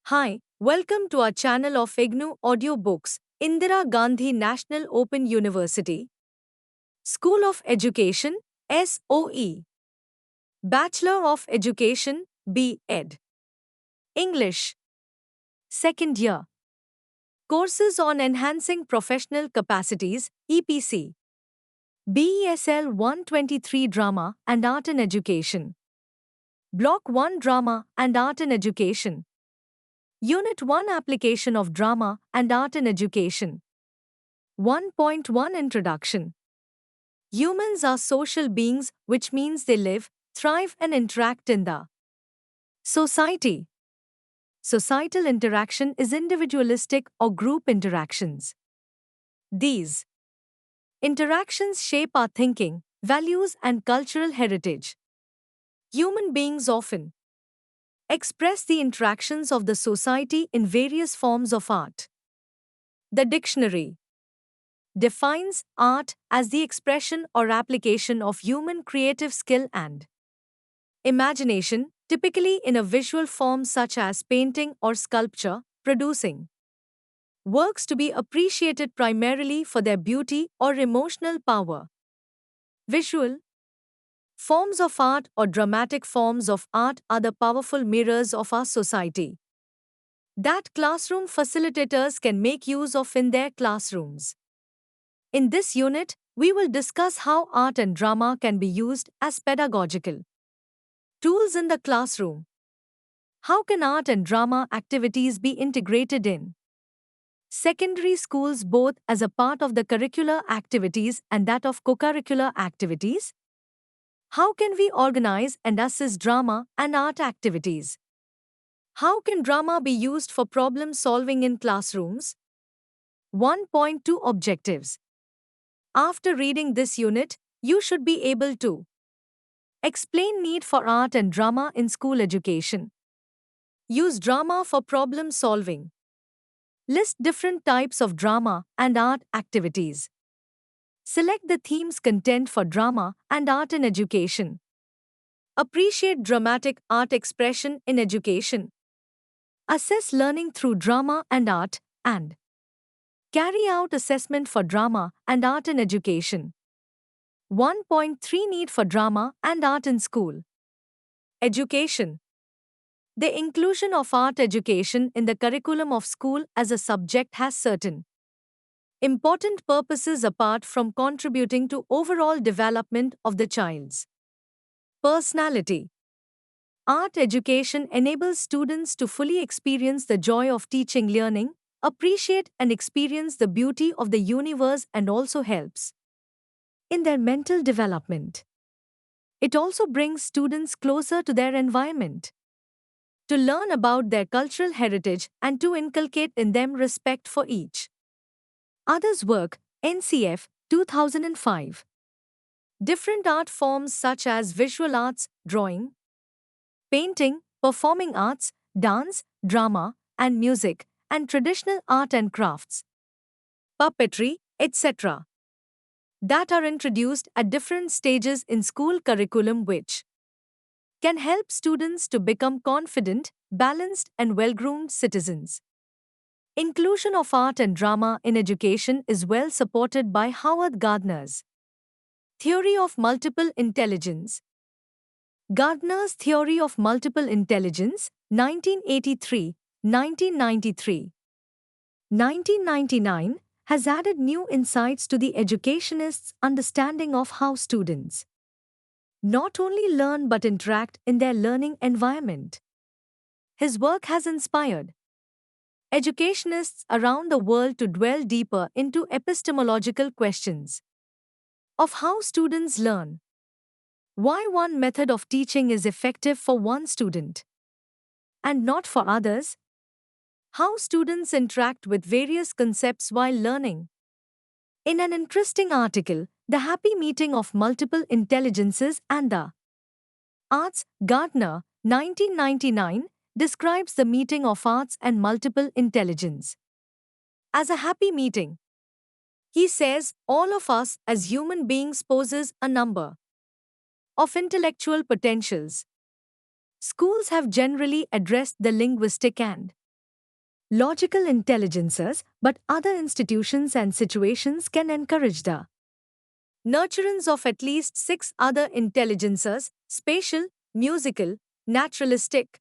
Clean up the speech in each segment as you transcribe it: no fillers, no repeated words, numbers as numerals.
Hi, welcome to our channel of IGNOU audiobooks, Indira Gandhi National Open University, School of Education, SOE, Bachelor of Education, B.Ed, English, second year, Courses on Enhancing Professional Capacities, EPC, BESL 123 Drama and Art in Education, Block-1 Drama and Art in Education, Unit-1 Application of Drama and Art in Education. 1.1 Introduction. Humans are social beings, which means they live, thrive, and interact in the society. Societal interaction is individualistic or group interactions. These interactions shape our thinking, values, and cultural heritage. Human beings often express the interactions of the society in various forms of art. The dictionary defines art as the expression or application of human creative skill and imagination, typically in a visual form such as painting or sculpture, producing works to be appreciated primarily for their beauty or emotional power. Visual forms of art or dramatic forms of art are the powerful mirrors of our society that classroom facilitators can make use of in their classrooms. In this unit, we will discuss how art and drama can be used as pedagogical tools in the classroom. How can art and drama activities be integrated in secondary schools both as a part of the curricular activities and that of co-curricular activities? How can we organize and assess drama and art activities? How can drama be used for problem solving in classrooms? 1.2 Objectives. After reading this unit, you should be able to explain need for art and drama in school education. Use drama for problem solving. List different types of drama and art activities. Select the themes content for drama and art in education. Appreciate dramatic art expression in education. Assess learning through drama and art, and carry out assessment for drama and art in education. 1.3 Need for drama and art in school. Education. The inclusion of art education in the curriculum of school as a subject has certain important purposes apart from contributing to overall development of the child's personality. Art education enables students to fully experience the joy of teaching, learning, appreciate and experience the beauty of the universe, and also helps in their mental development. It also brings students closer to their environment, to learn about their cultural heritage and to inculcate in them respect for each other's work. NCF 2005. Different art forms such as visual arts, drawing, painting, performing arts, dance, drama, and music, and traditional art and crafts, puppetry, etc., that are introduced at different stages in school curriculum, which can help students to become confident, balanced, and well-groomed citizens. Inclusion of art and drama in education is well supported by Howard Gardner's Theory of Multiple Intelligence. Gardner's Theory of Multiple Intelligence, 1983, 1993, 1999, has added new insights to the educationist's understanding of how students not only learn but interact in their learning environment. His work has inspired educationists around the world to dwell deeper into epistemological questions of how students learn, why one method of teaching is effective for one student and not for others, how students interact with various concepts while learning. In an interesting article, The Happy Meeting of Multiple Intelligences and the Arts, Gardner, 1999, describes the meeting of arts and multiple intelligence as a happy meeting. He says, all of us as human beings possess a number of intellectual potentials. Schools have generally addressed the linguistic and logical intelligences, but other institutions and situations can encourage the nurturance of at least six other intelligences: spatial, musical, naturalistic,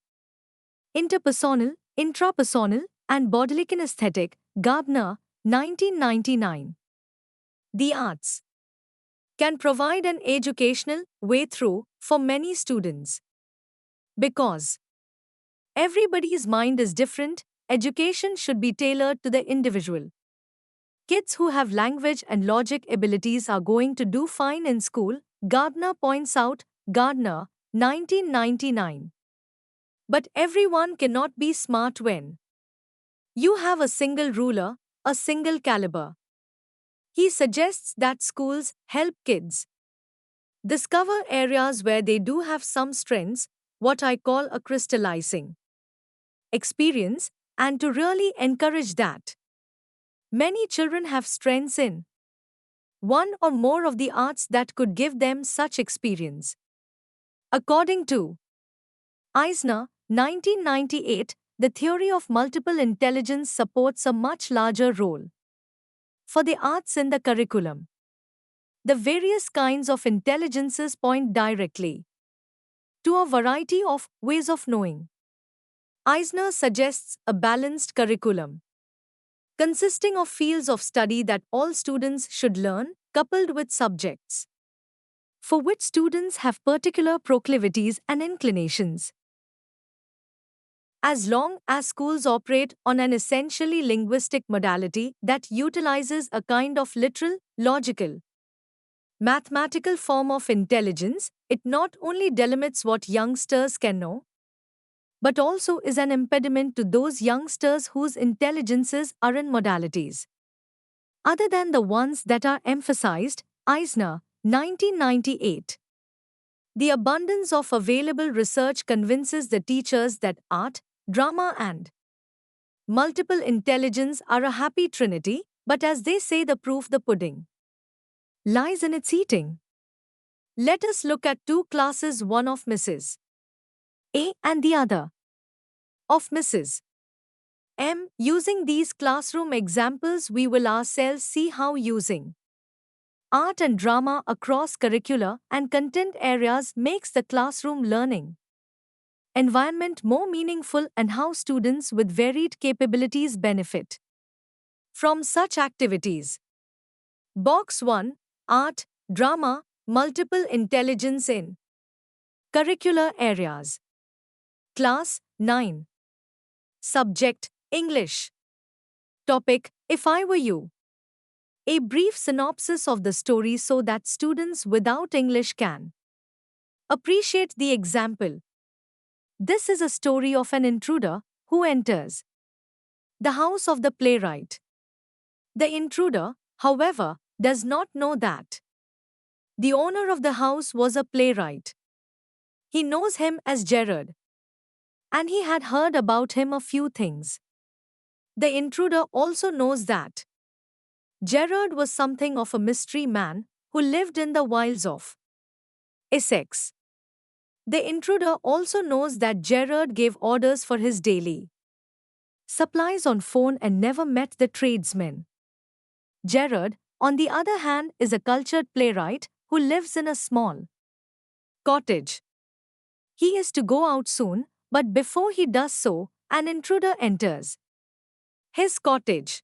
interpersonal, intrapersonal, and bodily kinesthetic. Gardner, 1999. The arts can provide an educational way through for many students. Because everybody's mind is different, education should be tailored to the individual. Kids who have language and logic abilities are going to do fine in school, Gardner points out. Gardner, 1999. But everyone cannot be smart when you have a single ruler, a single caliber. He suggests that schools help kids discover areas where they do have some strengths, what I call a crystallizing experience, and to really encourage that. Many children have strengths in one or more of the arts that could give them such experience. According to IGNOU, 1998, the theory of multiple intelligence supports a much larger role for the arts in the curriculum. The various kinds of intelligences point directly to a variety of ways of knowing. Eisner suggests a balanced curriculum consisting of fields of study that all students should learn, coupled with subjects for which students have particular proclivities and inclinations. As long as schools operate on an essentially linguistic modality that utilizes a kind of literal, logical, mathematical form of intelligence, it not only delimits what youngsters can know, but also is an impediment to those youngsters whose intelligences are in modalities other than the ones that are emphasized. Eisner, 1998. The abundance of available research convinces the teachers that art, drama, and multiple intelligence are a happy trinity, but as they say, the proof the pudding lies in its eating. Let us look at two classes, one of Mrs. A and the other of Mrs. M. Using these classroom examples, we will ourselves see how using art and drama across curricular and content areas makes the classroom learning environment more meaningful and how students with varied capabilities benefit from such activities. Box 1. Art, drama, multiple intelligence in curricular areas. Class 9. Subject, English. Topic, If I Were You. A brief synopsis of the story so that students without English can appreciate the example. This is a story of an intruder who enters the house of the playwright. The intruder, however, does not know that the owner of the house was a playwright. He knows him as Gerard, and he had heard about him a few things. The intruder also knows that Gerard was something of a mystery man who lived in the wilds of Essex. The intruder also knows that Gerard gave orders for his daily supplies on phone and never met the tradesmen. Gerard, on the other hand, is a cultured playwright who lives in a small cottage. He is to go out soon, but before he does so, an intruder enters his cottage.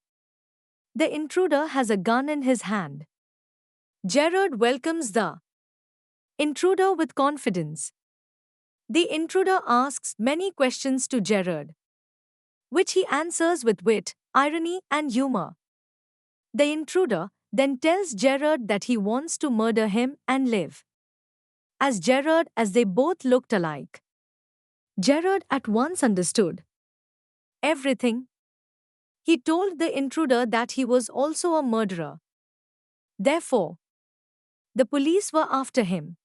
The intruder has a gun in his hand. Gerard welcomes the intruder with confidence. The intruder asks many questions to Gerard, which he answers with wit, irony, and humor. The intruder then tells Gerard that he wants to murder him and live as Gerard, as they both looked alike. Gerard at once understood everything. He told the intruder that he was also a murderer. Therefore, the police were after him.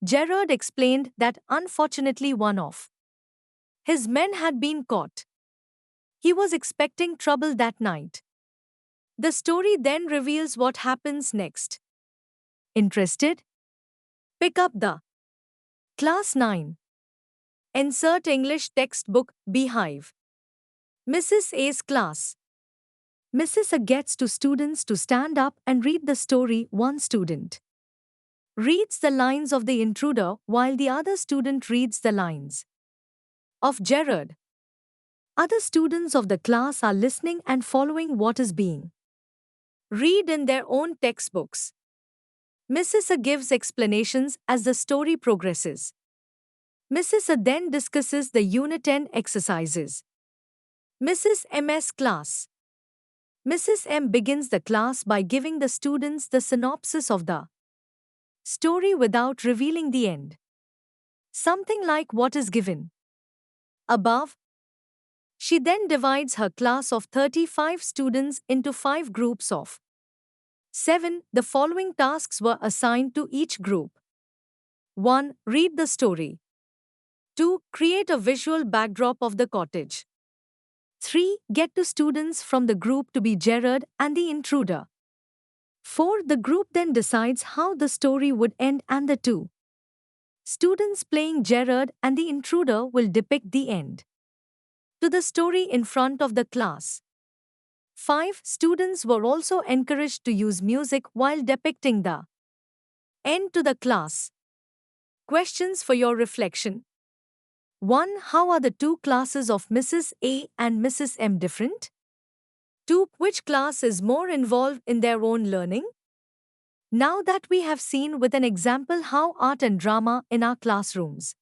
Gerard explained that unfortunately one of his men had been caught. He was expecting trouble that night. The story then reveals what happens next. Interested? Pick up the Class 9. Insert English textbook, Beehive. Mrs. A's class. Mrs. A gets two students to stand up and read the story. One student reads the lines of the intruder while the other student reads the lines of Gerard. Other students of the class are listening and following what is being read in their own textbooks. Mrs. A gives explanations as the story progresses. Mrs. A then discusses the Unit-1 exercises. Mrs. M's class. Mrs. M begins the class by giving the students the synopsis of the story without revealing the end. Something like what is given above. She then divides her class of 35 students into 5 groups of 7. The following tasks were assigned to each group. 1. Read the story. 2. Create a visual backdrop of the cottage. 3. Get two students from the group to be Gerard and the intruder. 4. The group then decides how the story would end and the two students playing Gerard and the intruder will depict the end to the story in front of the class. 5. Students were also encouraged to use music while depicting the end to the class. Questions for your reflection. 1. How are the two classes of Mrs. A and Mrs. M different? 2. Which class is more involved in their own learning? Now that we have seen with an example how art and drama in our classrooms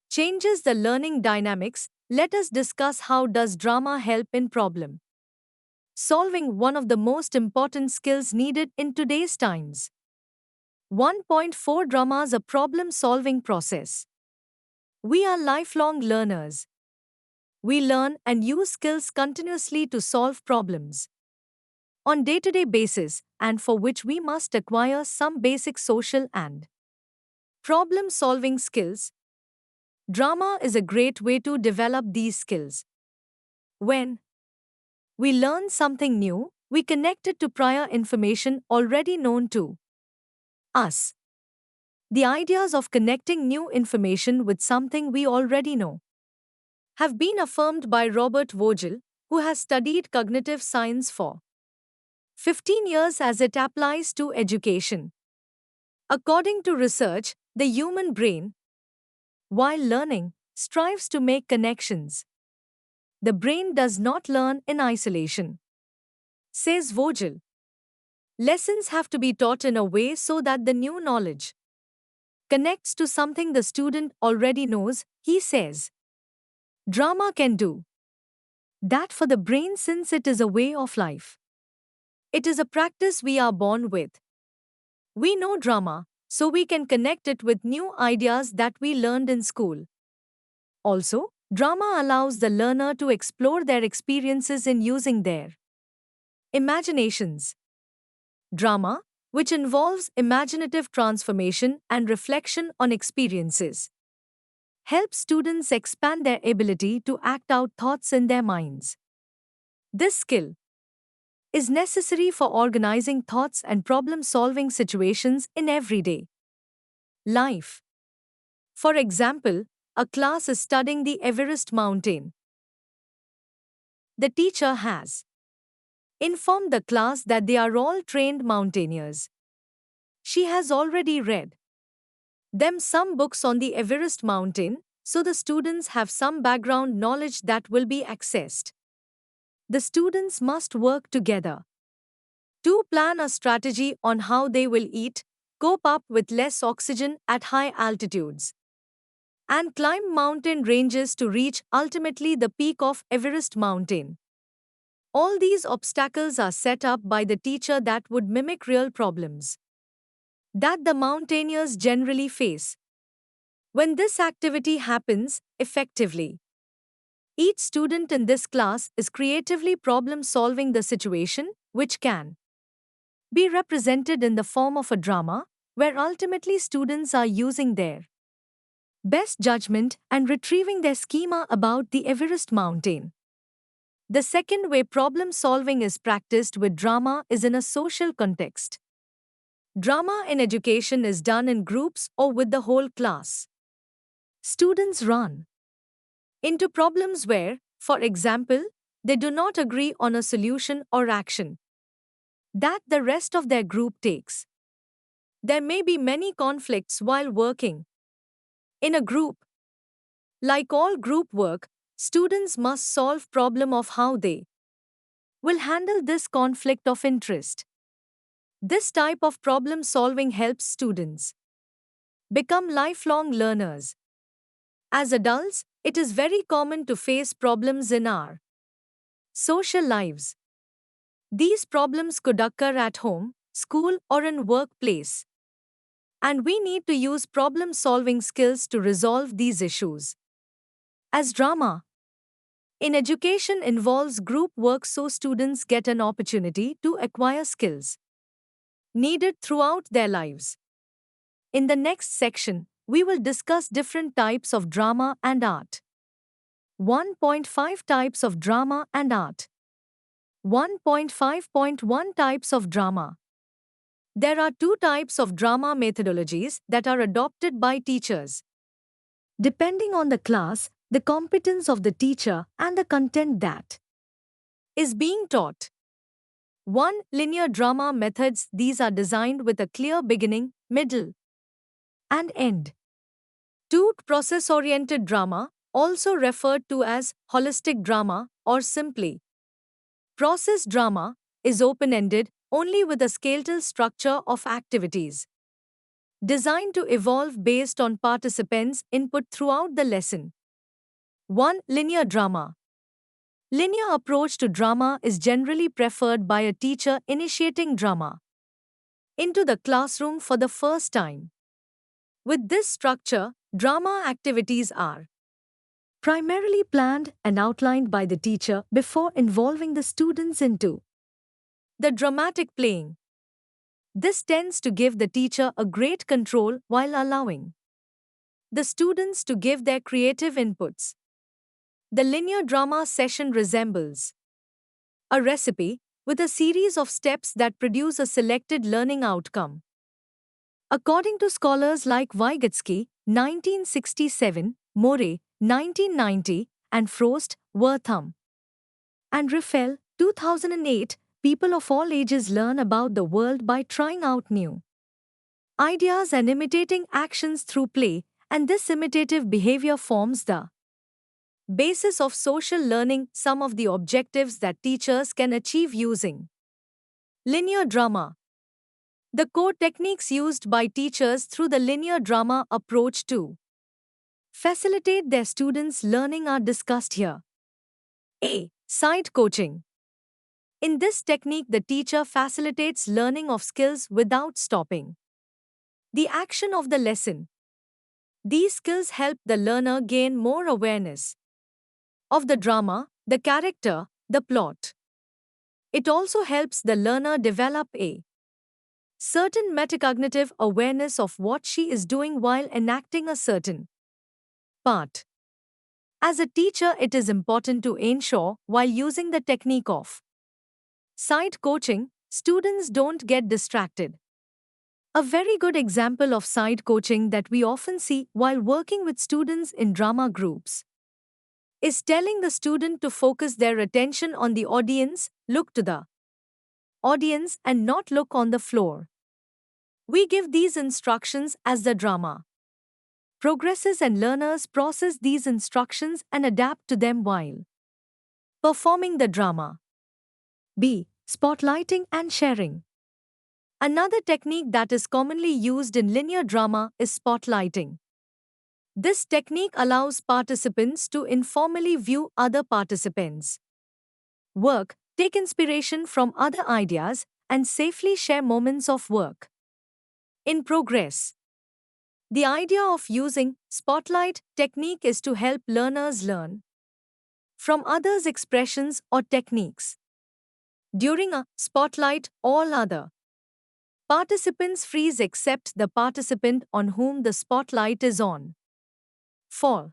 changes the learning dynamics, let us discuss how does drama help in problem solving, one of the most important skills needed in today's times. 1.4 Dramas, a problem-solving process. We are lifelong learners. We learn and use skills continuously to solve problems on day-to-day basis, and for which we must acquire some basic social and problem-solving skills. Drama is a great way to develop these skills. When we learn something new, we connect it to prior information already known to us. The ideas of connecting new information with something we already know have been affirmed by Robert Vogel, who has studied cognitive science for 15 years as it applies to education. According to research, the human brain, while learning, strives to make connections. The brain does not learn in isolation, says Vogel. Lessons have to be taught in a way so that the new knowledge connects to something the student already knows, he says. Drama can do that for the brain since it is a way of life. It is a practice we are born with. We know drama, so we can connect it with new ideas that we learned in school. Also, drama allows the learner to explore their experiences in using their imaginations. Drama, which involves imaginative transformation and reflection on experiences, helps students expand their ability to act out thoughts in their minds. This skill is necessary for organizing thoughts and problem-solving situations in everyday life. For example, a class is studying the Everest mountain. The teacher has informed the class that they are all trained mountaineers. She has already read them some books on the Everest mountain, so the students have some background knowledge that will be accessed. The students must work together to plan a strategy on how they will eat, cope up with less oxygen at high altitudes, and climb mountain ranges to reach ultimately the peak of Everest mountain. All these obstacles are set up by the teacher that would mimic real problems that the mountaineers generally face. When this activity happens effectively, each student in this class is creatively problem-solving the situation, which can be represented in the form of a drama, where ultimately students are using their best judgment and retrieving their schema about the Everest mountain. The second way problem-solving is practiced with drama is in a social context. Drama in education is done in groups or with the whole class. Students run into problems where, for example, They do not agree on a solution or action that the rest of their group takes. There may be many conflicts while working in a group. Like all group work, students must solve problem of how they will handle this conflict of interest. This type of problem solving helps students become lifelong learners. As adults, it is very common to face problems in our social lives. These problems could occur at home, school, or in workplace. And we need to use problem solving skills to resolve these issues. As drama in education involves group work so students get an opportunity to acquire skills needed throughout their lives. In the next section, we will discuss different types of drama and art. 1.5 Types of drama and art. 1.5.1 Types of drama. There are two types of drama methodologies that are adopted by teachers. Depending on the class, the competence of the teacher, and the content that is being taught. 1. Linear drama methods. These are designed with a clear beginning, middle, and end. 2. Process-oriented drama, also referred to as holistic drama or simply process drama, is open-ended, only with a skeletal structure of activities designed to evolve based on participants' input throughout the lesson. 1. Linear drama. Linear approach to drama is generally preferred by a teacher initiating drama into the classroom for the first time. With this structure, drama activities are primarily planned and outlined by the teacher before involving the students into the dramatic playing. This tends to give the teacher a great control while allowing the students to give their creative inputs. The linear drama session resembles a recipe with a series of steps that produce a selected learning outcome. According to scholars like Vygotsky, 1967, Morey, 1990, and Frost, Wortham, and Riffel, 2008, people of all ages learn about the world by trying out new ideas and imitating actions through play, and this imitative behavior forms the basis of social learning. Some of the objectives that teachers can achieve using linear drama. The core techniques used by teachers through the linear drama approach to facilitate their students' learning are discussed here. A. Side coaching. In this technique, the teacher facilitates learning of skills without stopping the action of the lesson. These skills help the learner gain more awareness of the drama, the character, the plot. It also helps the learner develop a certain metacognitive awareness of what she is doing while enacting a certain part. As a teacher, it is important to ensure, while using the technique of side coaching, students don't get distracted. A very good example of side coaching that we often see while working with students in drama groups is telling the student to focus their attention on the audience, look to the audience and not look on the floor. We give these instructions as the drama progresses and learners process these instructions and adapt to them while performing the drama. B. Spotlighting and sharing. Another technique that is commonly used in linear drama is spotlighting. This technique allows participants to informally view other participants' work, take inspiration from other ideas, and safely share moments of work in progress. The idea of using spotlight technique is to help learners learn from others' expressions or techniques. During a spotlight, all other participants freeze except the participant on whom the spotlight is on. For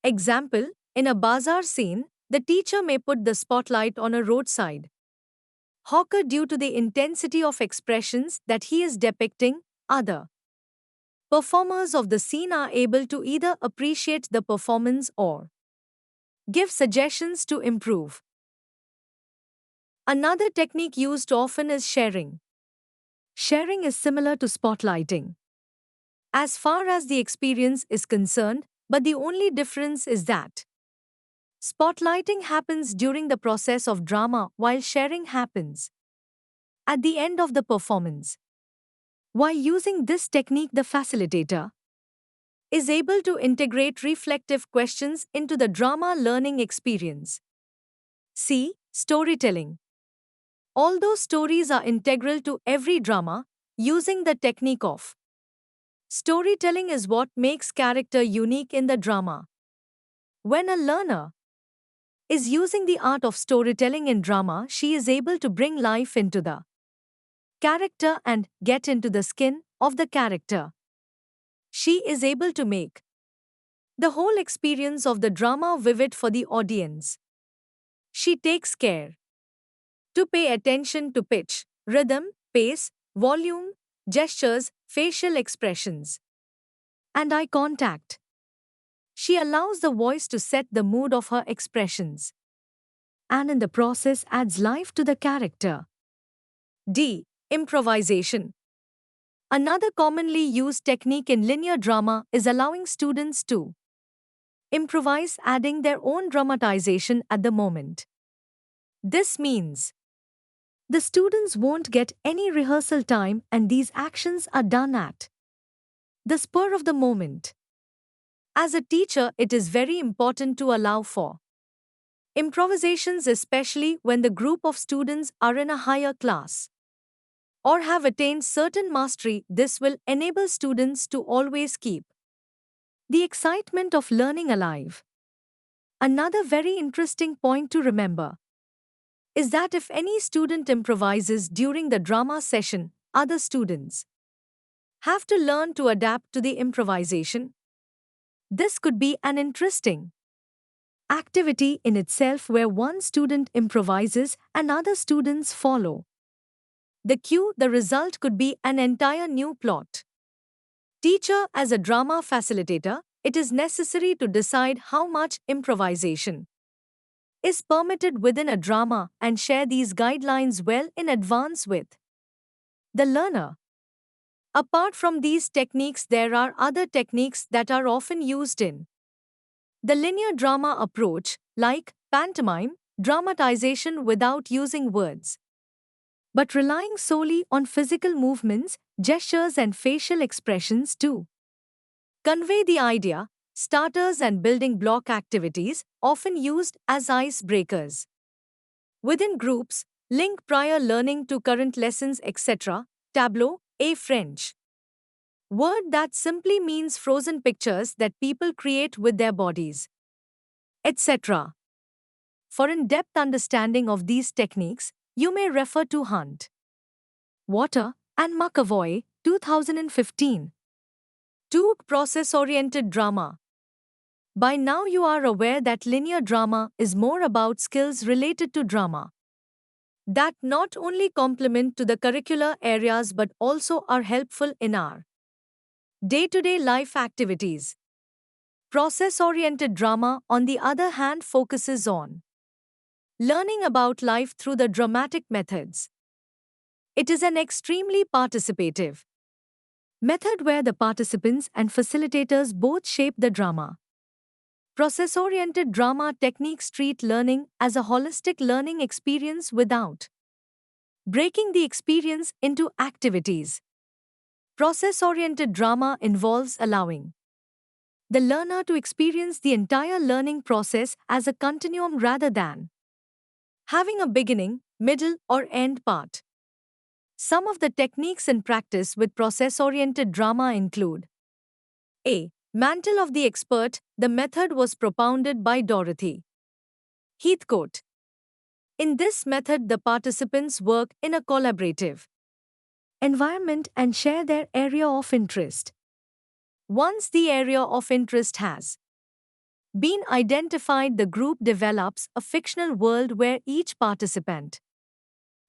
example, in a bazaar scene, the teacher may put the spotlight on a roadside hawker due to the intensity of expressions that he is depicting. Other performers of the scene are able to either appreciate the performance or give suggestions to improve. Another technique used often is sharing. Sharing is similar to spotlighting, as far as the experience is concerned, but the only difference is that spotlighting happens during the process of drama while sharing happens at the end of the performance. While using this technique, the facilitator is able to integrate reflective questions into the drama learning experience. C. Storytelling. Although stories are integral to every drama, using the technique of storytelling is what makes character unique in the drama. When a learner is using the art of storytelling in drama, she is able to bring life into the character and get into the skin of the character. She is able to make the whole experience of the drama vivid for the audience. She takes care to pay attention to pitch, rhythm, pace, volume, gestures, facial expressions, and eye contact. She allows the voice to set the mood of her expressions, and in the process adds life to the character. D. Improvisation. Another commonly used technique in linear drama is allowing students to improvise, adding their own dramatization at the moment. This means the students won't get any rehearsal time and these actions are done at the spur of the moment. As a teacher, it is very important to allow for improvisations, especially when the group of students are in a higher class or have attained certain mastery. This will enable students to always keep the excitement of learning alive. Another very interesting point to remember is that if any student improvises during the drama session, other students have to learn to adapt to the improvisation. This could be an interesting activity in itself where one student improvises and other students follow the cue. The result could be an entire new plot. Teacher, as a drama facilitator, it is necessary to decide how much improvisation is permitted within a drama and share these guidelines well in advance with the learner. Apart from these techniques, there are other techniques that are often used in the linear drama approach, like pantomime, dramatization without using words, but relying solely on physical movements, gestures, and facial expressions to convey the idea. Starters and building block activities, often used as icebreakers within groups, link prior learning to current lessons, etc. Tableau, a French word that simply means frozen pictures that people create with their bodies, etc. For in-depth understanding of these techniques, you may refer to Hunt, Water, and McAvoy, 2015. 2. Process-oriented drama. By now you are aware that linear drama is more about skills related to drama that not only complement to the curricular areas but also are helpful in our day-to-day life activities. Process-oriented drama, on the other hand, focuses on learning about life through the dramatic methods. It is an extremely participative method where the participants and facilitators both shape the drama. Process-oriented drama techniques treat learning as a holistic learning experience without breaking the experience into activities. Process-oriented drama involves allowing the learner to experience the entire learning process as a continuum rather than having a beginning, middle, or end part. Some of the techniques in practice with process-oriented drama include A. Mantle of the expert. The method was propounded by Dorothy Heathcote. In this method, the participants work in a collaborative environment and share their area of interest. Once the area of interest has been identified, the group develops a fictional world where each participant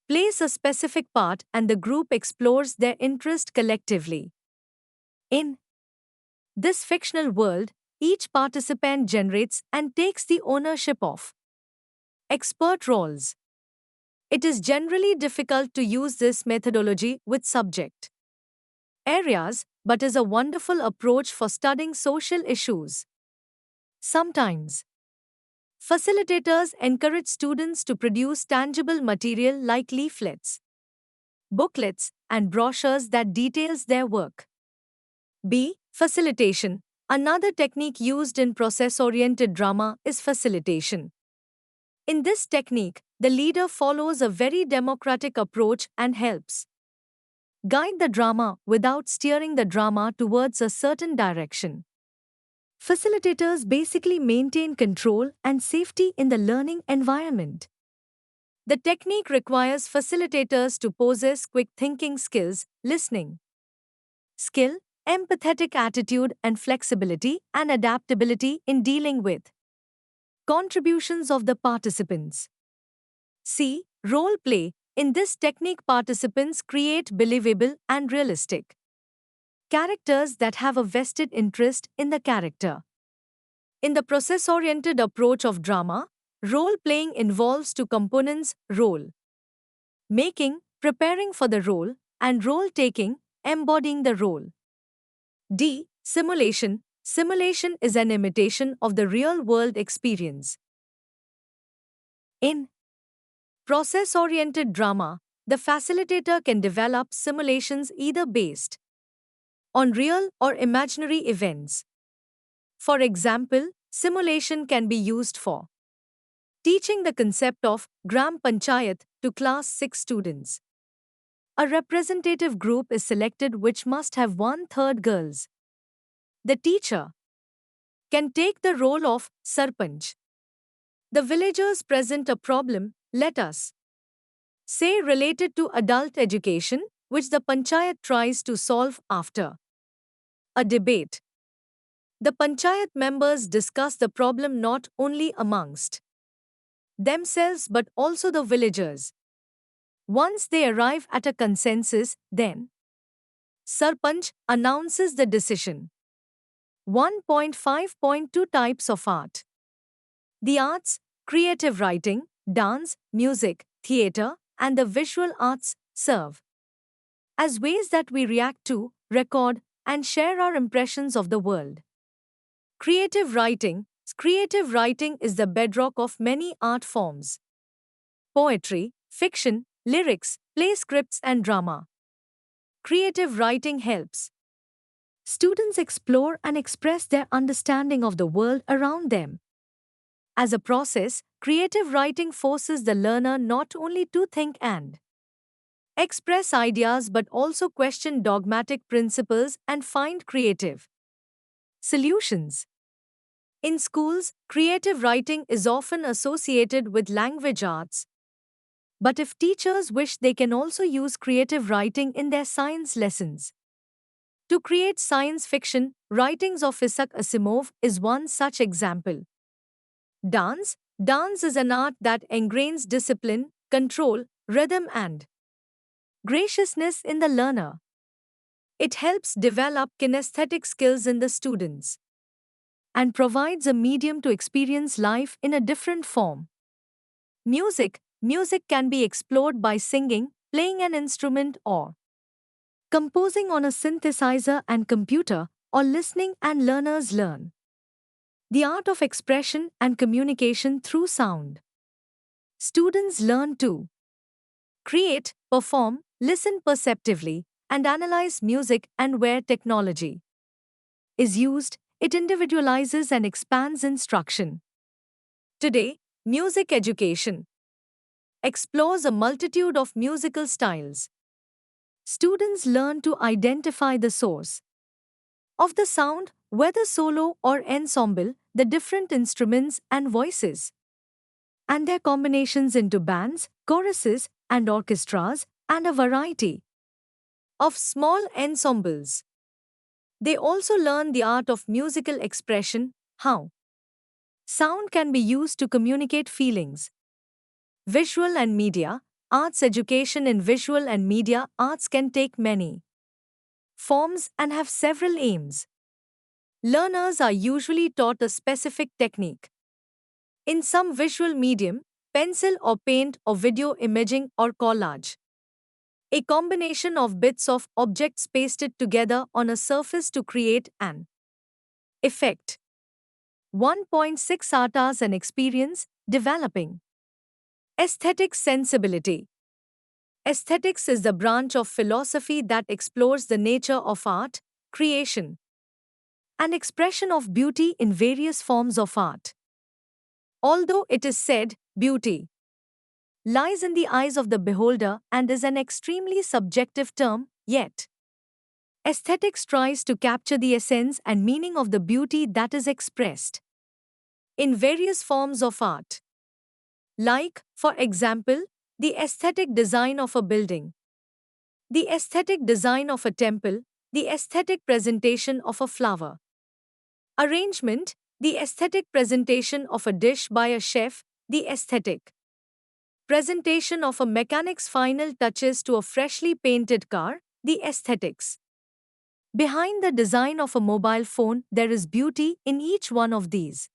plays a specific part and the group explores their interest collectively. In this fictional world, each participant generates and takes the ownership of expert roles. It is generally difficult to use this methodology with subject areas, but is a wonderful approach for studying social issues. Sometimes, facilitators encourage students to produce tangible material like leaflets, booklets, and brochures that details their work. B. Facilitation. Another technique used in process-oriented drama is facilitation. In this technique, the leader follows a very democratic approach and helps guide the drama without steering the drama towards a certain direction. Facilitators basically maintain control and safety in the learning environment. The technique requires facilitators to possess quick thinking skills, listening skill, empathetic attitude, and flexibility and adaptability in dealing with contributions of the participants. C. Role play. In this technique, participants create believable and realistic characters that have a vested interest in the character. In the process-oriented approach of drama, role-playing involves two components: role making, preparing for the role, and role-taking, embodying the role. D. Simulation. Simulation is an imitation of the real-world experience. In process-oriented drama, the facilitator can develop simulations either based on real or imaginary events. For example, simulation can be used for teaching the concept of Gram Panchayat to class 6 students. A representative group is selected which must have 1/3 girls. The teacher can take the role of Sarpanch. The villagers present a problem, let us say related to adult education, which the Panchayat tries to solve after a debate. The Panchayat members discuss the problem not only amongst themselves but also the villagers. Once they arrive at a consensus, then Sarpanch announces the decision. 1.5.2 Types of art. The arts: creative writing, dance, music, theatre, and the visual arts serve as ways that we react to, record, and share our impressions of the world. Creative writing. Creative writing is the bedrock of many art forms: poetry, fiction, lyrics, play scripts, and drama. Creative writing helps students explore and express their understanding of the world around them. As a process, creative writing forces the learner not only to think and express ideas but also question dogmatic principles and find creative solutions. In schools, creative writing is often associated with language arts. But if teachers wish, they can also use creative writing in their science lessons. To create science fiction, writings of Isaac Asimov is one such example. Dance. Dance is an art that engrains discipline, control, rhythm, and graciousness in the learner. It helps develop kinesthetic skills in the students and provides a medium to experience life in a different form. Music. Music can be explored by singing, playing an instrument, or composing on a synthesizer and computer, or listening, and learners learn the art of expression and communication through sound. Students learn to create, perform, listen perceptively, and analyze music, and where technology is used, it individualizes and expands instruction. Today, music education explores a multitude of musical styles. Students learn to identify the source of the sound, whether solo or ensemble, the different instruments and voices, and their combinations into bands, choruses, and orchestras, and a variety of small ensembles. They also learn the art of musical expression, how sound can be used to communicate feelings. Visual and media arts. Education in visual and media arts can take many forms and have several aims. Learners are usually taught a specific technique. In some visual medium, pencil or paint or video imaging or collage. A combination of bits of objects pasted together on a surface to create an effect. 1.6 Art as an experience, developing aesthetic sensibility. Aesthetics is the branch of philosophy that explores the nature of art, creation, and expression of beauty in various forms of art. Although it is said, beauty lies in the eyes of the beholder and is an extremely subjective term, yet aesthetics tries to capture the essence and meaning of the beauty that is expressed in various forms of art. Like, for example, the aesthetic design of a building, the aesthetic design of a temple, the aesthetic presentation of a flower arrangement, the aesthetic presentation of a dish by a chef, the aesthetic presentation of a mechanic's final touches to a freshly painted car, the aesthetics. Behind the design of a mobile phone, there is beauty in each one of these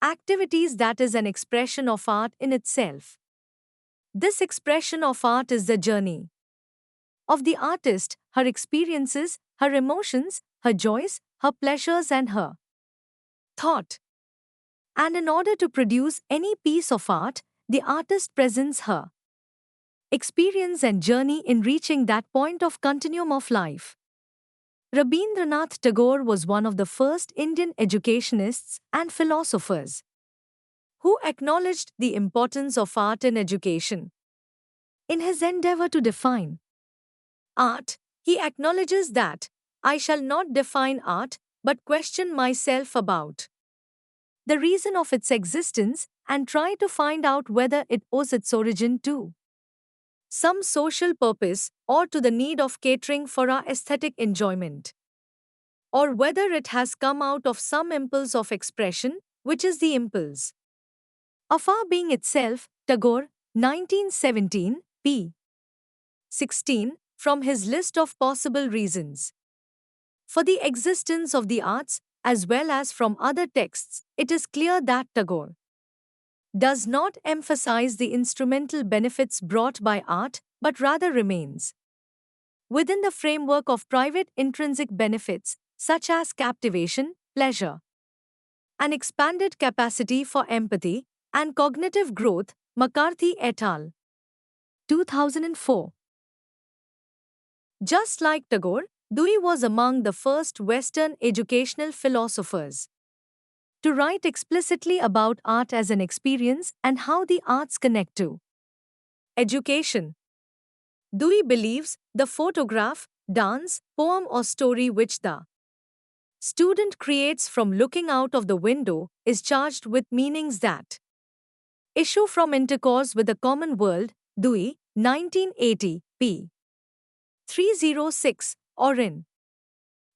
activities that is an expression of art in itself. This expression of art is the journey of the artist, her experiences, her emotions, her joys, her pleasures, and her thought. And in order to produce any piece of art, the artist presents her experience and journey in reaching that point of continuum of life. Rabindranath Tagore was one of the first Indian educationists and philosophers who acknowledged the importance of art in education. In his endeavor to define art, he acknowledges that I shall not define art but question myself about the reason of its existence and try to find out whether it owes its origin to some social purpose or to the need of catering for our aesthetic enjoyment, or whether it has come out of some impulse of expression, which is the impulse of our being itself. Tagore, 1917, p. 16, from his list of possible reasons for the existence of the arts, as well as from other texts, it is clear that Tagore does not emphasize the instrumental benefits brought by art, but rather remains within the framework of private intrinsic benefits, such as captivation, pleasure, an expanded capacity for empathy, and cognitive growth. McCarthy et al. 2004. Just like Tagore, Dewey was among the first Western educational philosophers to write explicitly about art as an experience and how the arts connect to education. Dewey believes the photograph, dance, poem, or story which the student creates from looking out of the window is charged with meanings that issue from intercourse with the common world. Dewey, 1980, p. 306, or in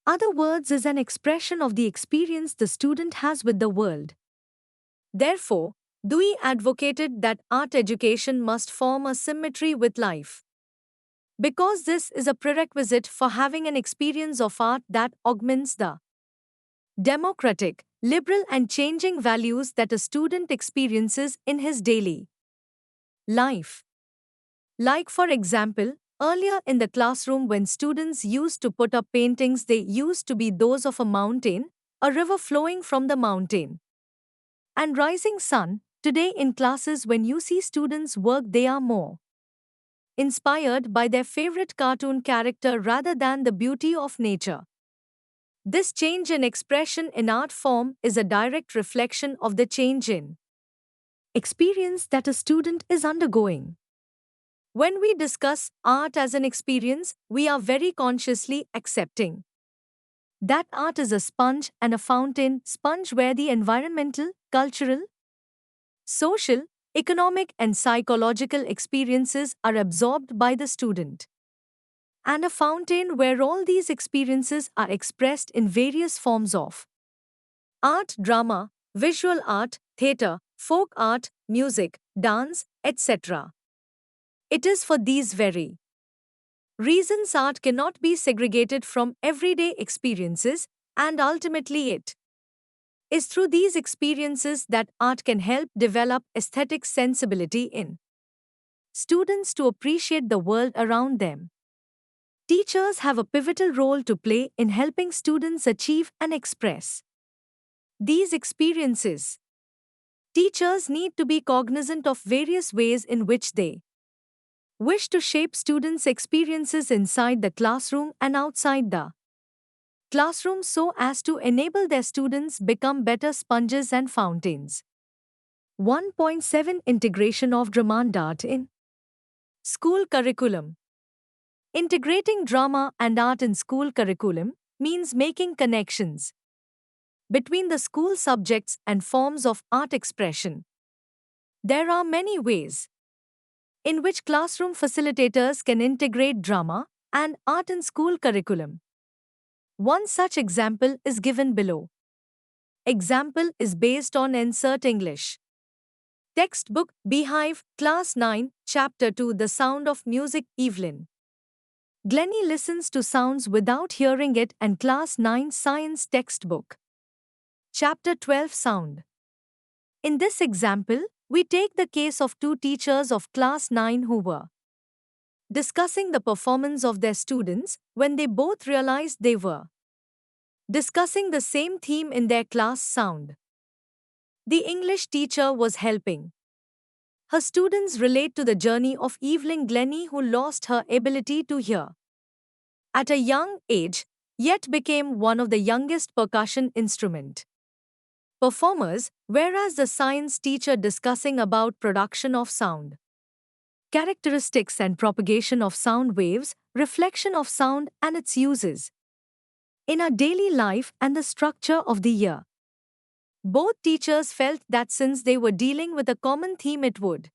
other words, is an expression of the experience the student has with the world. Therefore, Dewey advocated that art education must form a symmetry with life, because this is a prerequisite for having an experience of art that augments the democratic, liberal, and changing values that a student experiences in his daily life. Like, for example, earlier in the classroom, when students used to put up paintings, they used to be those of a mountain, a river flowing from the mountain, and rising sun. Today in classes, when you see students work, they are more inspired by their favorite cartoon character rather than the beauty of nature. This change in expression in art form is a direct reflection of the change in experience that a student is undergoing. When we discuss art as an experience, we are very consciously accepting that art is a sponge and a fountain sponge where the environmental, cultural, social, economic, and psychological experiences are absorbed by the student, and a fountain where all these experiences are expressed in various forms of art, drama, visual art, theatre, folk art, music, dance, etc. It is for these very reasons art cannot be segregated from everyday experiences, and ultimately it is through these experiences that art can help develop aesthetic sensibility in students to appreciate the world around them. Teachers have a pivotal role to play in helping students achieve and express these experiences. Teachers need to be cognizant of various ways in which they wish to shape students' experiences inside the classroom and outside the classroom so as to enable their students become better sponges and fountains. 1.7 Integration of Drama and Art in School Curriculum. Integrating drama and art in school curriculum means making connections between the school subjects and forms of art expression. There are many ways in which classroom facilitators can integrate drama and art in school curriculum. One such example is given below. Example is based on Insert English textbook, Beehive, Class 9, Chapter 2, The Sound of Music, Evelyn. Glennie listens to sounds without hearing it, and Class 9 Science textbook. Chapter 12, Sound. In this example, we take the case of two teachers of Class 9 who were discussing the performance of their students when they both realized they were discussing the same theme in their class, sound. The English teacher was helping her students relate to the journey of Evelyn Glennie, who lost her ability to hear at a young age, yet became one of the youngest percussion instrument performers, whereas the science teacher discussing about production of sound, characteristics and propagation of sound waves, reflection of sound and its uses in our daily life and the structure of the year. Both teachers felt that since they were dealing with a common theme, it would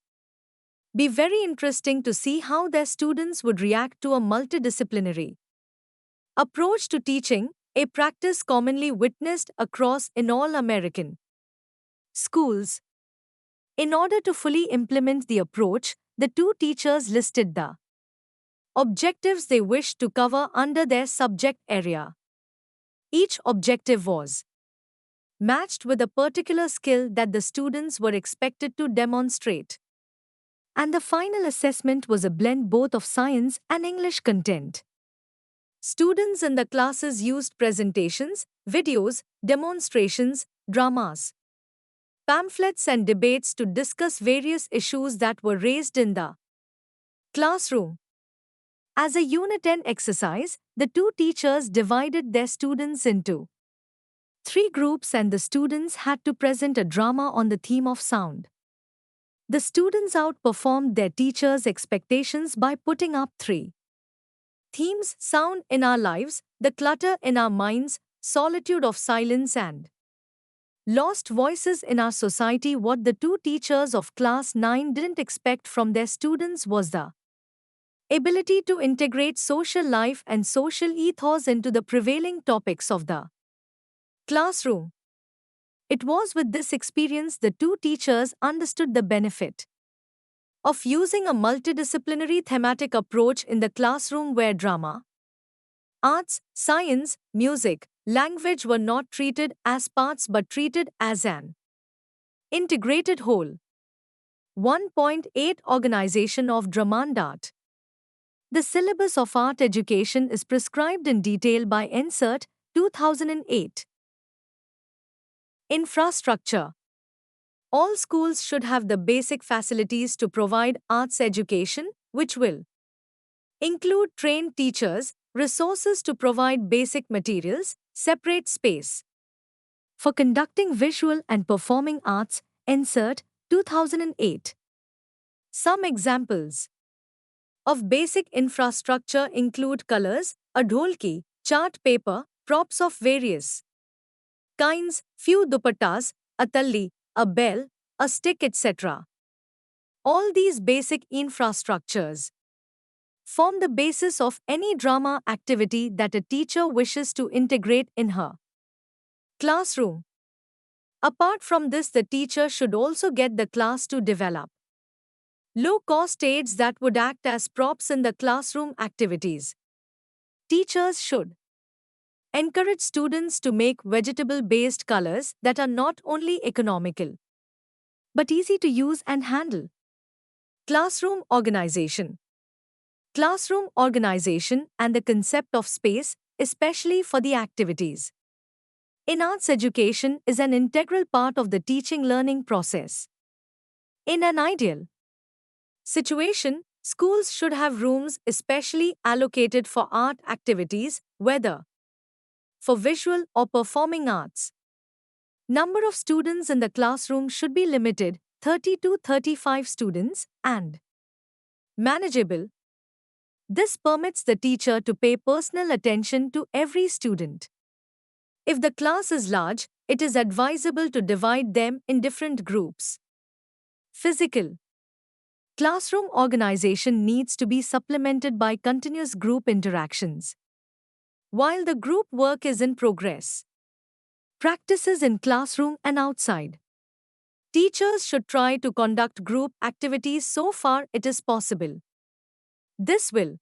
be very interesting to see how their students would react to a multidisciplinary approach to teaching, a practice commonly witnessed across in all American schools. In order to fully implement the approach, the two teachers listed the objectives they wished to cover under their subject area. Each objective was matched with a particular skill that the students were expected to demonstrate. And the final assessment was a blend both of science and English content. Students in the classes used presentations, videos, demonstrations, dramas, pamphlets and debates to discuss various issues that were raised in the classroom. As a Unit-1 exercise, the two teachers divided their students into 3 groups, and the students had to present a drama on the theme of sound. The students outperformed their teachers' expectations by putting up 3 themes: sound in our lives, the clutter in our minds, solitude of silence, and lost voices in our society. What the two teachers of Class 9 didn't expect from their students was the ability to integrate social life and social ethos into the prevailing topics of the classroom. It was with this experience the two teachers understood the benefit of using a multidisciplinary thematic approach in the classroom where drama, arts, science, music, language were not treated as parts but treated as an integrated whole. 1.8 Organization of Drama and Art. The syllabus of art education is prescribed in detail by Insert 2008. Infrastructure. All schools should have the basic facilities to provide arts education, which will include trained teachers, resources to provide basic materials, separate space for conducting visual and performing arts. Insert 2008. Some examples of basic infrastructure include colors, a dholki, chart paper, props of various kinds, few dupattas, a talli, a bell, a stick, etc. All these basic infrastructures form the basis of any drama activity that a teacher wishes to integrate in her classroom. Apart from this, the teacher should also get the class to develop low-cost aids that would act as props in the classroom activities. Teachers should Encourage students to make vegetable-based colors that are not only economical but easy to use and handle. Classroom organization. Classroom organization and the concept of space, especially for the activities in arts education, is an integral part of the teaching-learning process. In an ideal situation, schools should have rooms especially allocated for art activities, whether for visual or performing arts. Number of students in the classroom should be limited, 30 to 35 students, and manageable. This permits the teacher to pay personal attention to every student. If the class is large, it is advisable to divide them in different groups. Physical classroom organization needs to be supplemented by continuous group interactions. While the group work is in progress, practices in classroom and outside. Teachers should try to conduct group activities so far it is possible. This will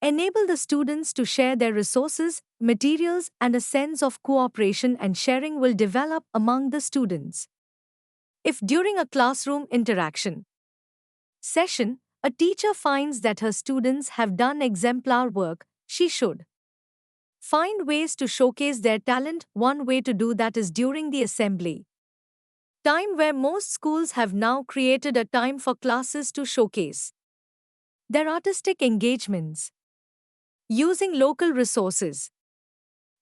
enable the students to share their resources, materials, and a sense of cooperation and sharing will develop among the students. If during a classroom interaction session, a teacher finds that her students have done exemplar work, she should find ways to showcase their talent. One way to do that is during the assembly time, where most schools have now created a time for classes to showcase their artistic engagements. Using local resources.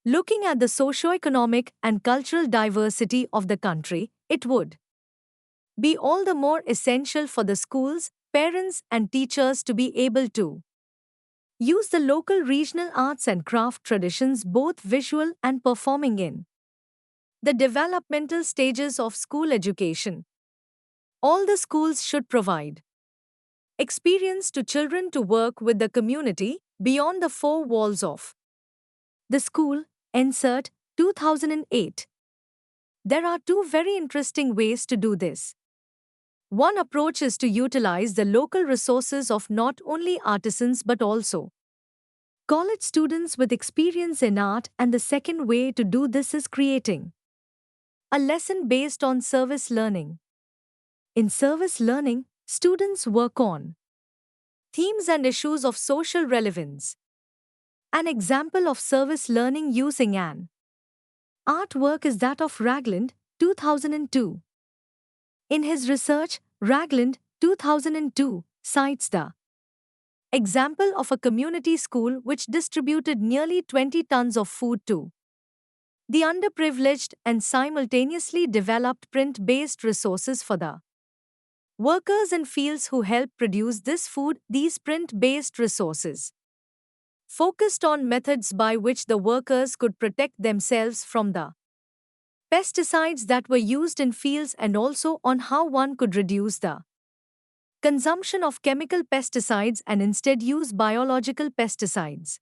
Looking at the socio-economic and cultural diversity of the country, it would be all the more essential for the schools, parents, and teachers to be able to use the local regional arts and craft traditions, both visual and performing, in the developmental stages of school education. All the schools should provide experience to children to work with the community beyond the four walls of the school. Insert 2008. There are two very interesting ways to do this. One approach is to utilize the local resources of not only artisans but also college students with experience in art, and the second way to do this is creating a lesson based on service learning. In service learning, students work on themes and issues of social relevance. An example of service learning using an artwork is that of Ragland, 2002. In his research, Ragland, 2002, cites the example of a community school which distributed nearly 20 tons of food to the underprivileged and simultaneously developed print-based resources for the workers in fields who helped produce this food. These print-based resources focused on methods by which the workers could protect themselves from the pesticides that were used in fields, and also on how one could reduce the consumption of chemical pesticides and instead use biological pesticides.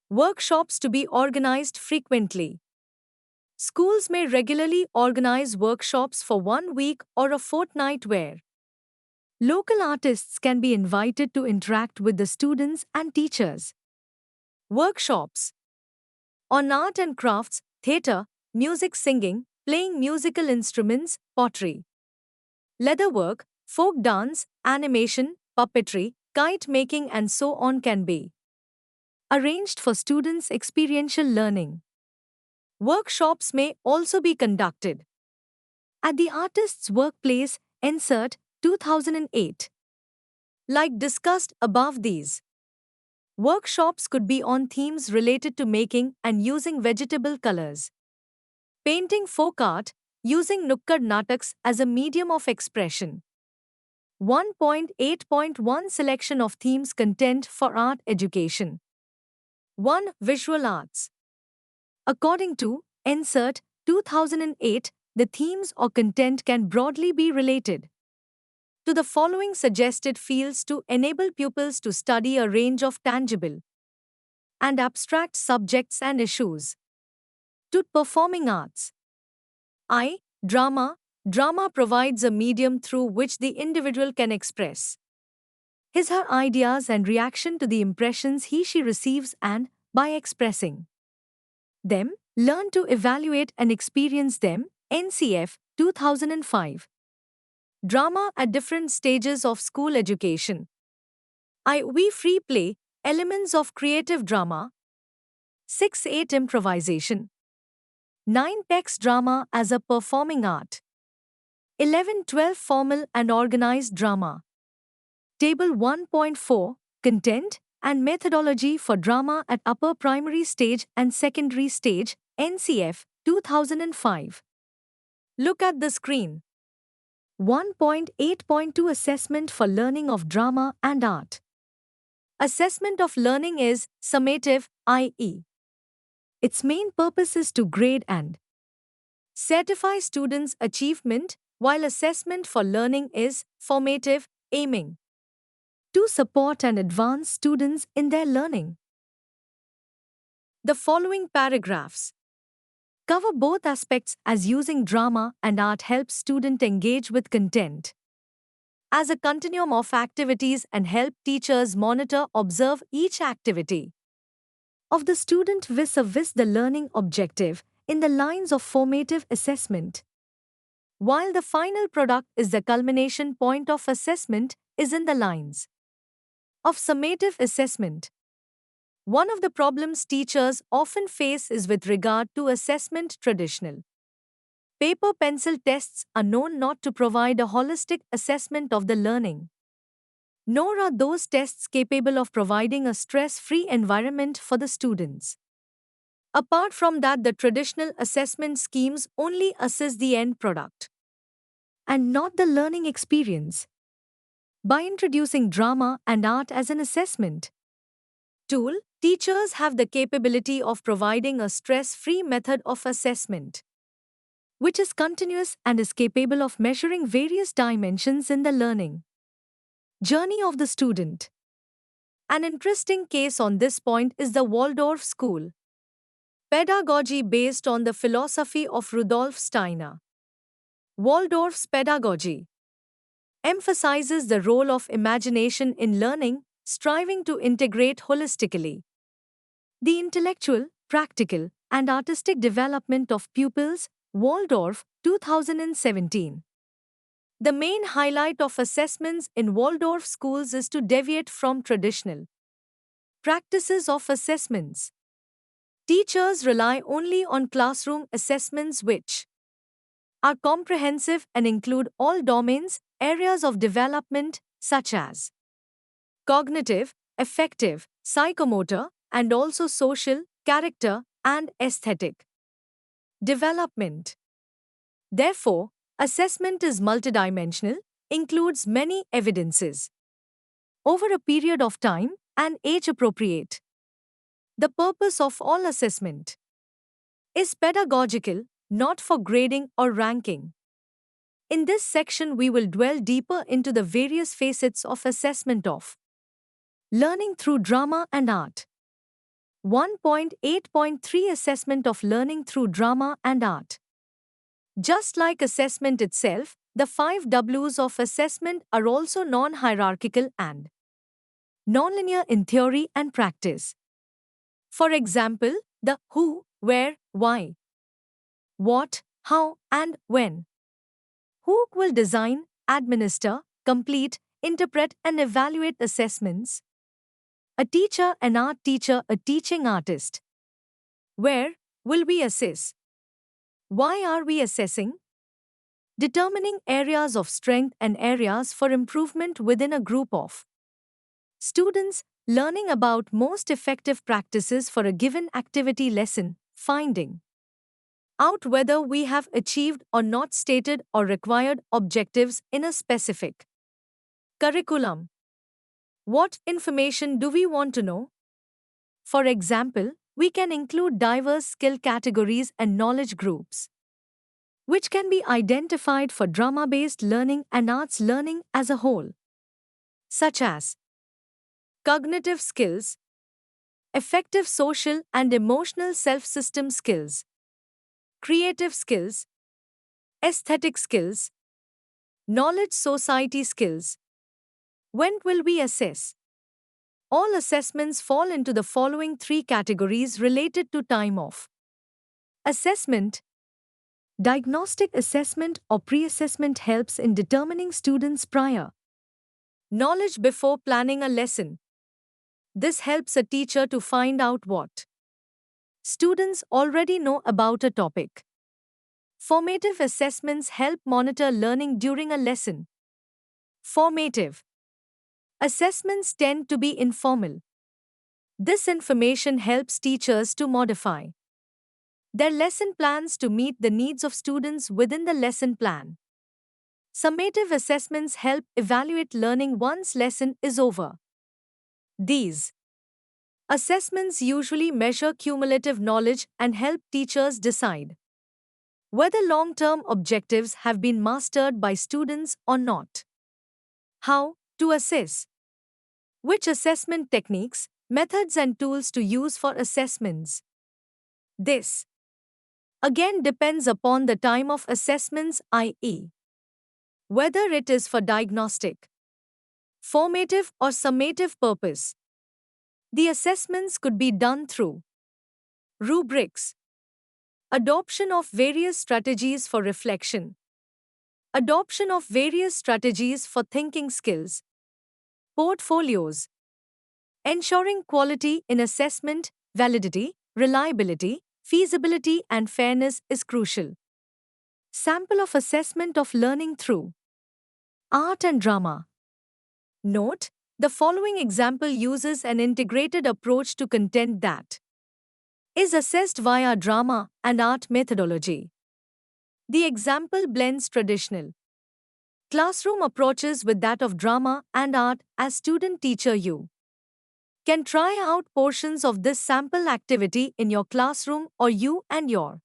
Workshops to be organized frequently. Schools may regularly organize workshops for 1 week or a fortnight where local artists can be invited to interact with the students and teachers. Workshops on art and crafts, theatre, music, singing, playing musical instruments, pottery, leatherwork, folk dance, animation, puppetry, kite making, and so on can be arranged for students' experiential learning. Workshops may also be conducted at the artist's workplace. Insert 2008. Like discussed above, these workshops could be on themes related to making and using vegetable colors, painting, folk art, using Nukkad Nataks as a medium of expression. 1.8.1 Selection of themes. Content for art education. 1. Visual arts. According to Insert 2008, the themes or content can broadly be related to the following suggested fields to enable pupils to study a range of tangible and abstract subjects and issues. 2. Performing arts. I. Drama. Drama provides a medium through which the individual can express his/her ideas and reaction to the impressions he/she receives, and, by expressing them, learn to evaluate and experience them. NCF, 2005. Drama at different stages of school education. We free play, elements of creative drama. 6-8 improvisation. 9 text drama as a performing art. 11-12 formal and organized drama. Table 1.4 Content and methodology for drama at upper primary stage and secondary stage. NCF, 2005. Look at the screen. 1.8.2 Assessment for learning of drama and art. Assessment of learning is summative, i.e., its main purpose is to grade and certify students' achievement, while assessment for learning is formative, aiming to support and advance students in their learning. The following paragraphs cover both aspects, as using drama and art helps students engage with content as a continuum of activities and help teachers monitor, observe each activity of the student vis-a-vis the learning objective in the lines of formative assessment, while the final product is the culmination point of assessment is in the lines of summative assessment. One of the problems teachers often face is with regard to assessment. Traditional paper-pencil tests are known not to provide a holistic assessment of the learning, nor are those tests capable of providing a stress-free environment for the students. Apart from that, the traditional assessment schemes only assess the end product and not the learning experience. By introducing drama and art as an assessment tool, teachers have the capability of providing a stress-free method of assessment, which is continuous and is capable of measuring various dimensions in the learning journey of the student. An interesting case on this point is the Waldorf school pedagogy based on the philosophy of Rudolf Steiner. Waldorf's pedagogy emphasizes the role of imagination in learning, striving to integrate holistically the intellectual, practical, and artistic development of pupils. Waldorf, 2017. The main highlight of assessments in Waldorf schools is to deviate from traditional practices of assessments. Teachers rely only on classroom assessments, which are comprehensive and include all domains, areas of development, such as cognitive, affective, psychomotor, and also social, character, and aesthetic development. Therefore, assessment is multidimensional, includes many evidences over a period of time, and age-appropriate. The purpose of all assessment is pedagogical, not for grading or ranking. In this section, we will dwell deeper into the various facets of assessment of learning through drama and art. 1.8.3 Assessment of learning through drama and art. Just like assessment itself, the 5 W's of assessment are also non-hierarchical and nonlinear in theory and practice. For example, the who, where, why, what, how, and when. Who will design, administer, complete, interpret, and evaluate assessments? A teacher, an art teacher, a teaching artist. Where will we assess? Why are we assessing? Determining areas of strength and areas for improvement within a group of students, learning about most effective practices for a given activity lesson, finding out whether we have achieved or not stated or required objectives in a specific curriculum. What information do we want to know? For example, we can include diverse skill categories and knowledge groups, which can be identified for drama-based learning and arts learning as a whole, such as cognitive skills, effective social and emotional self-system skills, creative skills, aesthetic skills, knowledge society skills. When will we assess? All assessments fall into the following 3 categories related to time of Assessment. Diagnostic assessment or pre-assessment helps in determining students' prior knowledge before planning a lesson. This helps a teacher to find out what students already know about a topic. Formative assessments help monitor learning during a lesson. Formative assessments tend to be informal. This information helps teachers to modify their lesson plans to meet the needs of students within the lesson plan. Summative assessments help evaluate learning once lesson is over. These assessments usually measure cumulative knowledge and help teachers decide whether long-term objectives have been mastered by students or not. How to assess? Which assessment techniques, methods and tools to use for assessments? This again depends upon the time of assessments, i.e., whether it is for diagnostic, formative or summative purpose. The assessments could be done through rubrics, adoption of various strategies for reflection, adoption of various strategies for thinking skills, portfolios, ensuring quality in assessment, validity, reliability, feasibility and fairness is crucial. Sample of assessment of learning through art and drama. Note, the following example uses an integrated approach to content that is assessed via drama and art methodology. The example blends traditional classroom approaches with that of drama and art. As student teacher, you can try out portions of this sample activity in your classroom, or you and your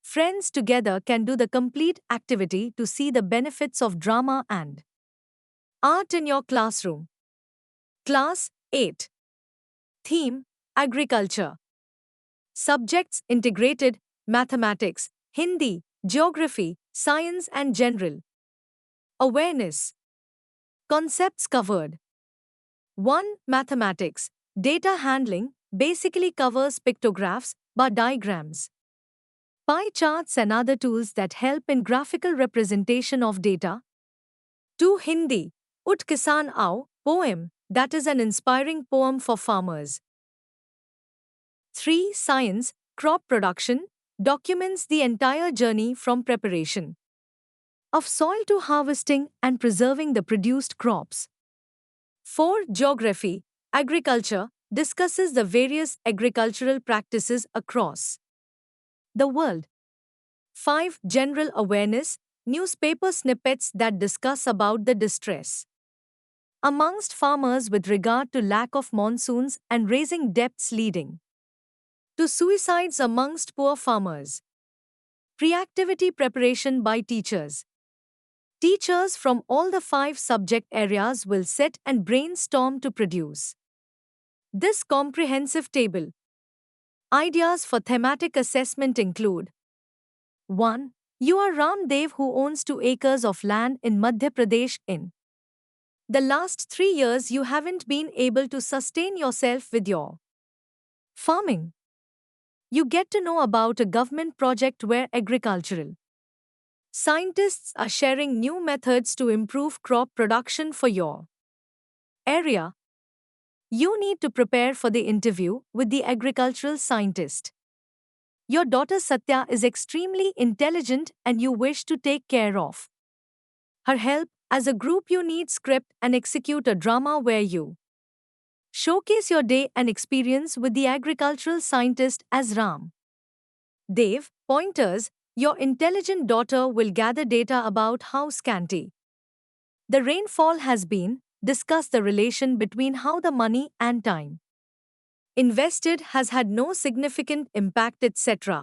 friends together can do the complete activity to see the benefits of drama and art in your classroom. Class 8. Theme: Agriculture. Subjects: integrated, mathematics, Hindi, geography, science and general awareness. Concepts covered. 1. Mathematics. Data handling basically covers pictographs, bar diagrams, pie charts and other tools that help in graphical representation of data. 2. Hindi. Ut Kisan Aao, poem, that is an inspiring poem for farmers. 3. Science, crop production, documents the entire journey from preparation of soil to harvesting and preserving the produced crops. 4. Geography, agriculture, discusses the various agricultural practices across the world. 5. General awareness, newspaper snippets that discuss about the distress amongst farmers with regard to lack of monsoons and raising debts leading to suicides amongst poor farmers. Pre-activity preparation by teachers. Teachers from all the 5 subject areas will sit and brainstorm to produce this comprehensive table. Ideas for thematic assessment include: 1. You are Ramdev who owns 2 acres of land in Madhya Pradesh. In the last 3 years you haven't been able to sustain yourself with your farming. You get to know about a government project where agricultural scientists are sharing new methods to improve crop production for your area. You need to prepare for the interview with the agricultural scientist. Your daughter Satya is extremely intelligent and you wish to take care of her help. As a group, you need script and execute a drama where you showcase your day and experience with the agricultural scientist as Ram Dev. Pointers: your intelligent daughter will gather data about how scanty the rainfall has been, discuss the relation between how the money and time invested has had no significant impact, etc.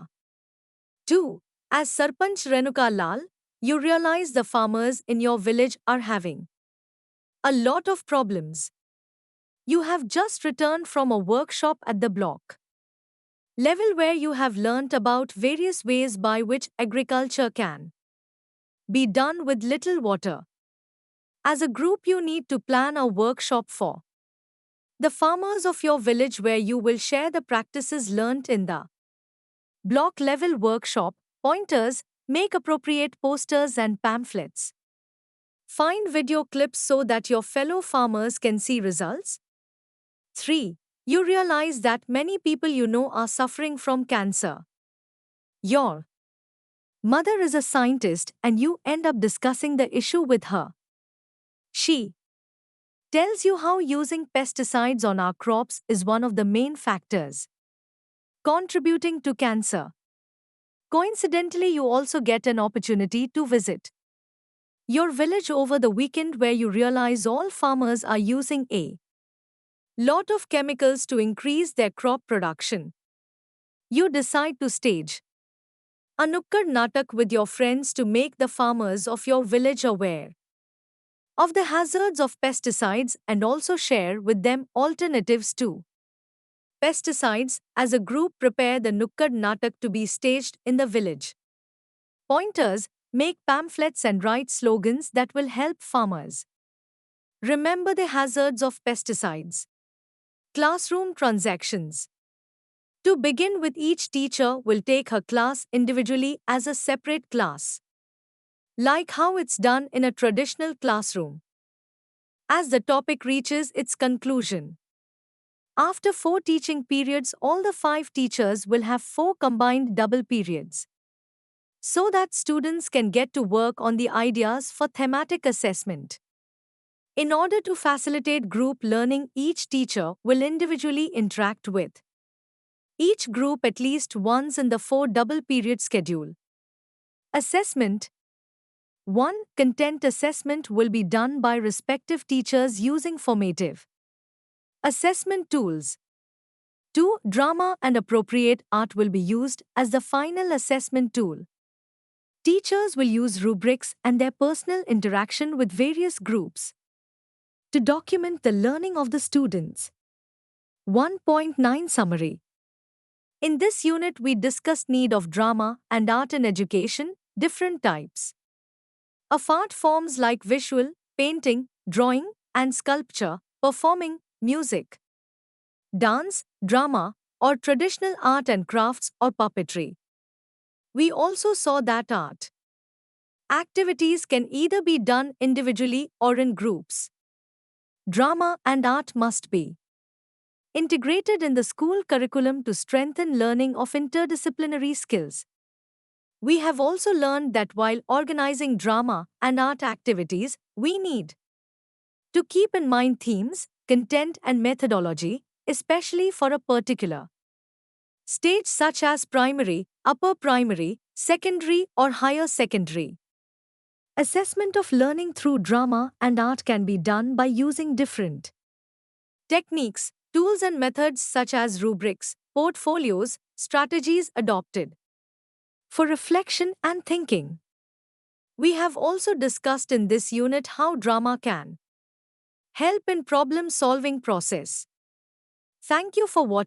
2. As Sarpanch Renuka Lal, you realize the farmers in your village are having a lot of problems. You have just returned from a workshop at the block level where you have learnt about various ways by which agriculture can be done with little water. As a group, you need to plan a workshop for the farmers of your village where you will share the practices learnt in the Block level workshop, pointers, make appropriate posters and pamphlets. Find video clips so that your fellow farmers can see results. 3. You realize that many people you know are suffering from cancer. Your mother is a scientist and you end up discussing the issue with her. She tells you how using pesticides on our crops is one of the main factors contributing to cancer. Coincidentally, you also get an opportunity to visit your village over the weekend where you realize all farmers are using a lot of chemicals to increase their crop production. You decide to stage a nukkad natak with your friends to make the farmers of your village aware of the hazards of pesticides and also share with them alternatives to pesticides. As a group, prepare the nukkad natak to be staged in the village. Pointers, make pamphlets and write slogans that will help farmers remember the hazards of pesticides. Classroom transactions. To begin with, each teacher will take her class individually as a separate class, like how it's done in a traditional classroom. As the topic reaches its conclusion, after 4 teaching periods, all the 5 teachers will have 4 combined double periods, so that students can get to work on the ideas for thematic assessment. In order to facilitate group learning, each teacher will individually interact with each group at least once in the 4 double period schedule. Assessment. 1. Content assessment will be done by respective teachers using formative assessment tools. 2. Drama and appropriate art will be used as the final assessment tool. Teachers will use rubrics and their personal interaction with various groups to document the learning of the students. 1.9 Summary. In this unit, we discussed need of drama and art in education, different types of art forms like visual, painting, drawing, and sculpture, performing, music, dance, drama, or traditional art and crafts or puppetry. We also saw that art activities can either be done individually or in groups. Drama and art must be integrated in the school curriculum to strengthen learning of interdisciplinary skills. We have also learned that while organizing drama and art activities, we need to keep in mind themes, content, and methodology, especially for a particular stage such as primary, upper primary, secondary, or higher secondary. Assessment of learning through drama and art can be done by using different techniques, tools, and methods such as rubrics, portfolios, strategies adopted for reflection and thinking. We have also discussed in this unit how drama can help in problem-solving process. Thank you for watching.